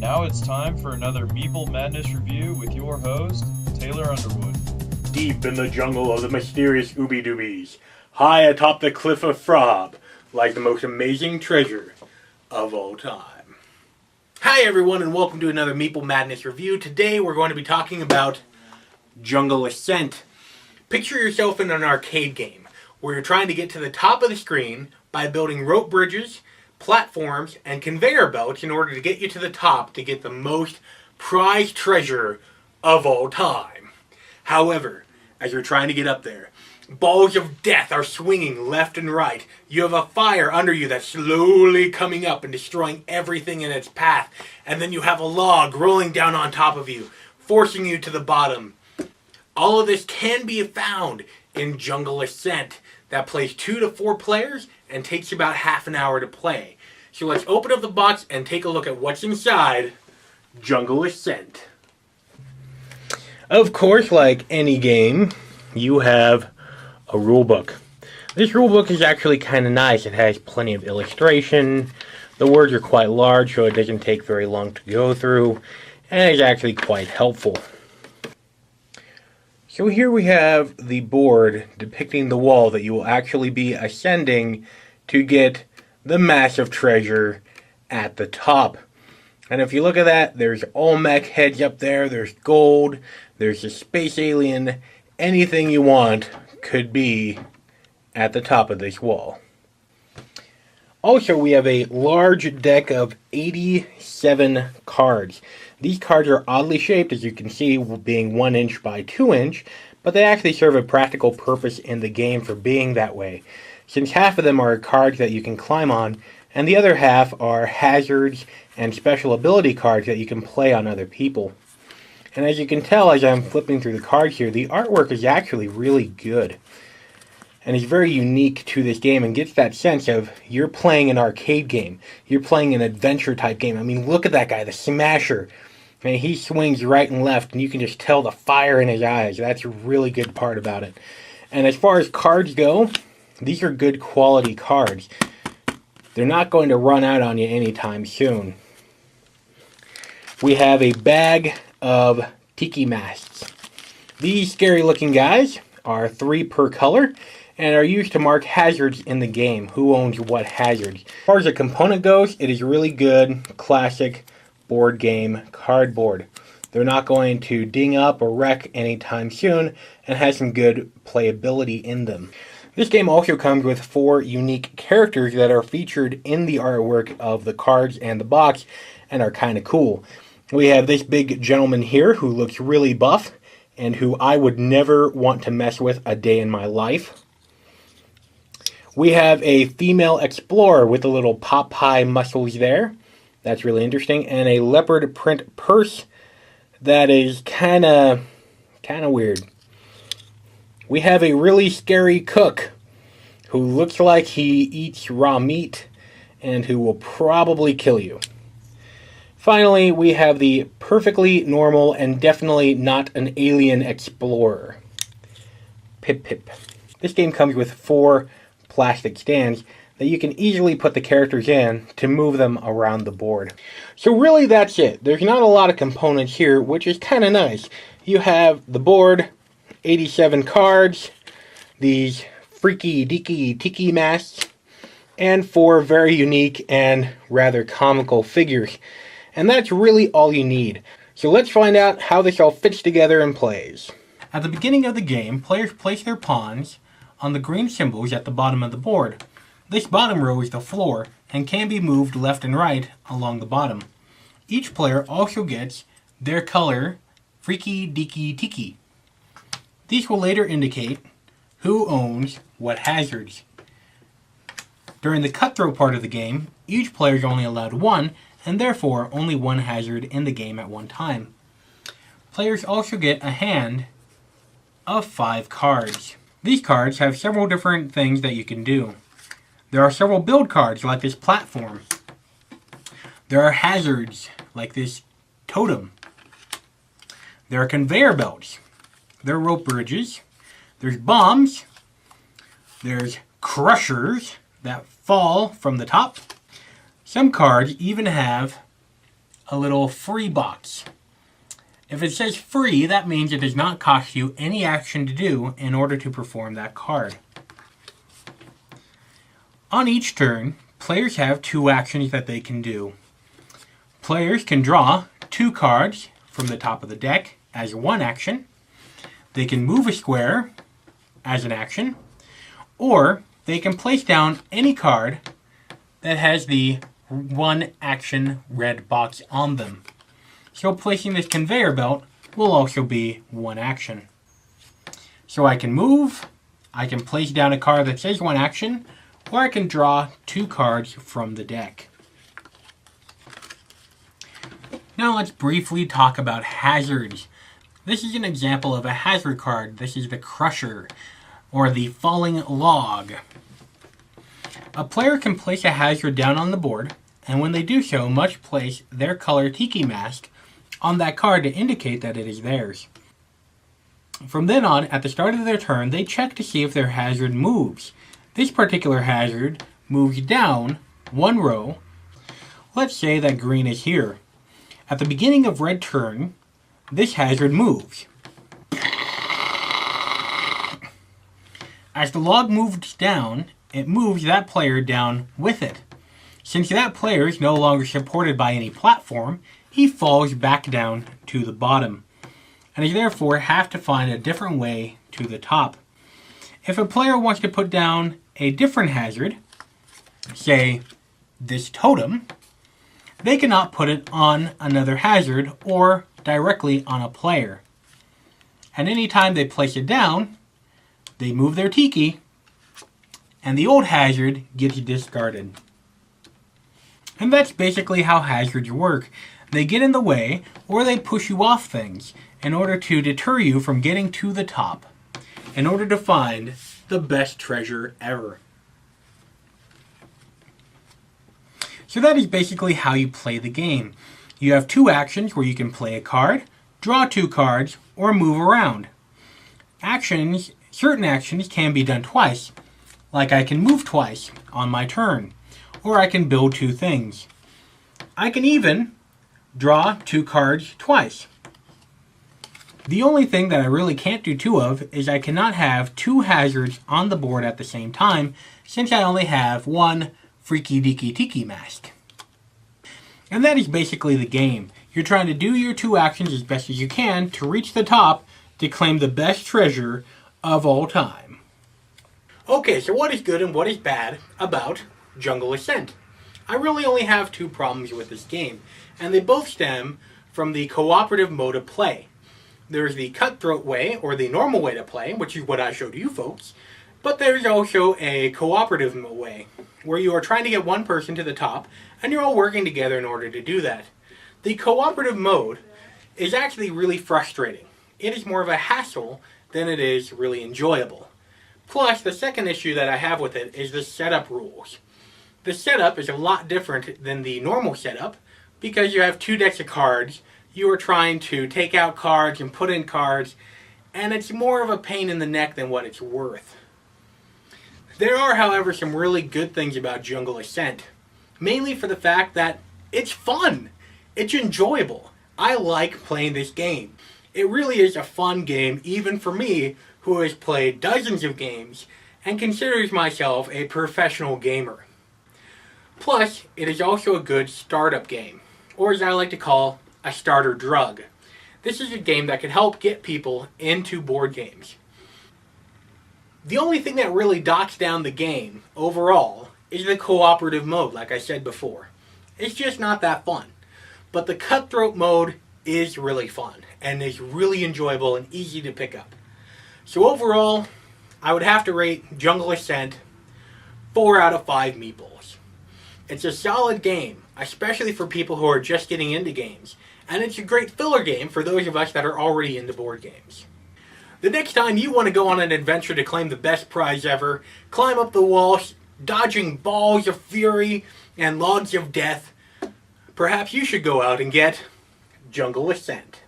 Now it's time for another Meeple Madness review with your host, Taylor Underwood. Deep in the jungle of the mysterious Ooby-Doobies, high atop the cliff of Frahab, lies the most amazing treasure of all time. Hi everyone and welcome to another Meeple Madness review. Today we're going to be talking about Jungle Ascent. Picture yourself in an arcade game where you're trying to get to the top of the screen by building rope bridges, platforms, and conveyor belts in order to get you to the top to get the most prized treasure of all time. However, as you're trying to get up there, balls of death are swinging left and right. You have a fire under you that's slowly coming up and destroying everything in its path. And then you have a log rolling down on top of you, forcing you to the bottom. All of this can be found in Jungle Ascent that plays 2 to 4 players and takes about half an hour to play. So let's open up the box and take a look at what's inside Jungle Ascent. Of course, like any game, you have a rule book. This rule book is actually kind of nice. It has plenty of illustration. The words are quite large, so it doesn't take very long to go through, and it's actually quite helpful. So here we have the board depicting the wall that you will actually be ascending to get the massive treasure at the top. And if you look at that, there's Olmec heads up there, there's gold, there's a space alien. Anything you want could be at the top of this wall. Also, we have a large deck of 87 cards. These cards are oddly shaped, as you can see, being 1 inch by 2 inch, but they actually serve a practical purpose in the game for being that way, since half of them are cards that you can climb on, and the other half are hazards and special ability cards that you can play on other people. And as you can tell as I'm flipping through the cards here, the artwork is actually really good. And it's very unique to this game and gets that sense of you're playing an arcade game. You're playing an adventure type game. I mean, look at that guy, the Smasher. I mean, he swings right and left and you can just tell the fire in his eyes. That's a really good part about it. And as far as cards go, these are good quality cards. They're not going to run out on you anytime soon. We have a bag of tiki masks. These scary looking guys are 3 per color and are used to mark hazards in the game. Who owns what hazards? As far as the component goes, it is really good, classic board game cardboard. They're not going to ding up or wreck anytime soon and has some good playability in them. This game also comes with 4 unique characters that are featured in the artwork of the cards and the box and are kind of cool. We have this big gentleman here who looks really buff and who I would never want to mess with a day in my life. We have a female explorer with the little Popeye muscles there. That's really interesting. And a leopard print purse that is kind of weird. We have a really scary cook who looks like he eats raw meat and who will probably kill you. Finally, we have the perfectly normal and definitely not an alien explorer. Pip Pip. This game comes with 4 plastic stands that you can easily put the characters in to move them around the board. So really that's it. There's not a lot of components here, which is kind of nice. You have the board, 87 cards, these freaky deaky tiki masks, and 4 very unique and rather comical figures. And that's really all you need. So let's find out how this all fits together and plays. At the beginning of the game, players place their pawns on the green symbols at the bottom of the board. This bottom row is the floor and can be moved left and right along the bottom. Each player also gets their color, freaky deaky tiki. These will later indicate who owns what hazards. During the cutthroat part of the game, each player is only allowed 1, and therefore only 1 hazard in the game at one time. Players also get a hand of 5 cards. These cards have several different things that you can do. There are several build cards like this platform. There are hazards like this totem. There are conveyor belts. There are rope bridges. There's bombs. There's crushers that fall from the top. Some cards even have a little free box. If it says free, that means it does not cost you any action to do in order to perform that card. On each turn, players have 2 actions that they can do. Players can draw 2 cards from the top of the deck as 1 action. They can move a square as an action, or they can place down any card that has the 1 action red box on them. So placing this conveyor belt will also be 1 action. So I can move, I can place down a card that says 1 action, or I can draw 2 cards from the deck. Now let's briefly talk about hazards. This is an example of a hazard card. This is the Crusher, or the Falling Log. A player can place a hazard down on the board, and when they do so, must place their color tiki mask on that card to indicate that it is theirs. From then on, at the start of their turn, they check to see if their hazard moves. This particular hazard moves down 1 row. Let's say that green is here. At the beginning of red turn, this hazard moves. As the log moves down, it moves that player down with it. Since that player is no longer supported by any platform, he falls back down to the bottom, and he therefore have to find a different way to the top. If a player wants to put down a different hazard, say this totem, they cannot put it on another hazard or directly on a player. And anytime they place it down, they move their tiki, and the old hazard gets discarded. And that's basically how hazards work. They get in the way, or they push you off things in order to deter you from getting to the top, in order to find the best treasure ever. So that is basically how you play the game. You have 2 actions where you can play a card, draw 2 cards, or move around. Certain actions can be done twice, like I can move twice on my turn, or I can build 2 things. I can even draw 2 cards twice. The only thing that I really can't do 2 of is I cannot have 2 hazards on the board at the same time, since I only have 1 freaky deaky tiki mask. And that is basically the game. You're trying to do your 2 actions as best as you can to reach the top to claim the best treasure of all time. Okay, so what is good and what is bad about Jungle Ascent? I really only have 2 problems with this game, and they both stem from the cooperative mode of play. There's the cutthroat way, or the normal way to play, which is what I showed you folks, but there's also a cooperative way, where you are trying to get one person to the top, and you're all working together in order to do that. The cooperative mode is actually really frustrating. It is more of a hassle than it is really enjoyable. Plus, the second issue that I have with it is the setup rules. The setup is a lot different than the normal setup because you have 2 decks of cards. You are trying to take out cards and put in cards, and it's more of a pain in the neck than what it's worth. There are, however, some really good things about Jungle Ascent, mainly for the fact that it's fun. It's enjoyable. I like playing this game. It really is a fun game, even for me, who has played dozens of games and considers myself a professional gamer. Plus, it is also a good startup game, or as I like to call, a starter drug. This is a game that can help get people into board games. The only thing that really knocks down the game, overall, is the cooperative mode, like I said before. It's just not that fun. But the cutthroat mode is really fun, and is really enjoyable and easy to pick up. So overall, I would have to rate Jungle Ascent 4 out of 5 meeples. It's a solid game, especially for people who are just getting into games, and it's a great filler game for those of us that are already into board games. The next time you want to go on an adventure to claim the best prize ever, climb up the walls, dodging balls of fury and logs of death, perhaps you should go out and get Jungle Ascent.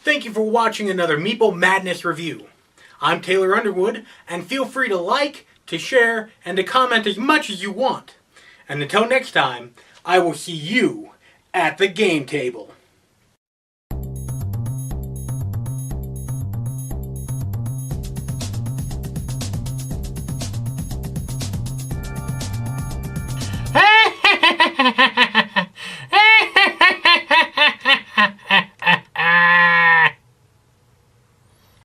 Thank you for watching another Meeple Madness review. I'm Taylor Underwood, and feel free to like, to share, and to comment as much as you want. And until next time, I will see you at the game table.